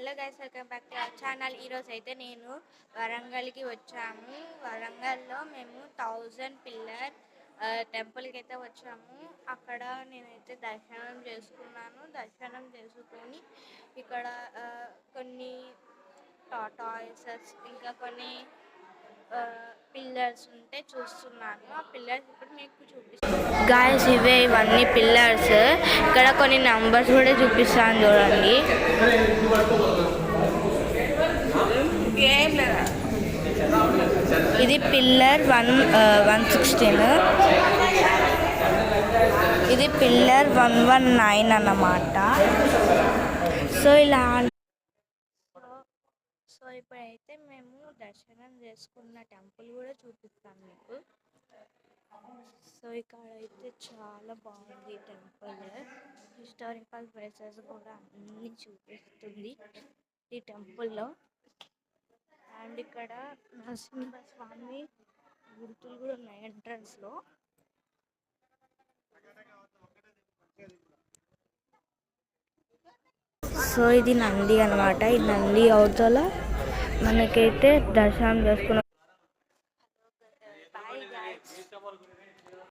Hello guys, welcome back to our channel. ఈరోజు అయితే నేను వరంగల్కి వచ్చాము. వరంగల్లో మేము 1000 పిల్లర్ టెంపుల్కి అయితే వచ్చాము. అక్కడ నేనైతే దర్శనం చేసుకున్నాను. దర్శనం చేసుకొని ఇక్కడ కొన్ని టాటాయిసెస్ ఇంకా కొన్ని పిల్లర్స్ ఉంటే చూస్తున్నాను. ఆ పిల్లర్స్ ఇప్పుడు మీకు చూపిస్తాను. గాయస్, ఇవన్నీ పిల్లర్స్. ఇక్కడ కొన్ని నంబర్స్ కూడా చూపిస్తాను చూడండి. ఇది పిల్లర్ 116, ఇది పిల్లర్ 119 అన్నమాట. సో ఇప్పుడైతే మేము దర్శనం చేసుకున్న టెంపుల్ కూడా చూపిస్తాను మీకు. సో ఇక్కడ అయితే చాలా బాగుంది టెంపుల్. హిస్టారికల్ ప్లేసెస్ కూడా అన్నీ చూపిస్తుంది ఈ టెంపుల్లో. అండ్ ఇక్కడ నరసింహస్వామి గుర్తులు కూడా ఉన్నాయి ఎంట్రన్స్లో. సో ఇది నంది అనమాట. ఈ నంది అవతల మనకైతే దర్శనం చేసుకున్న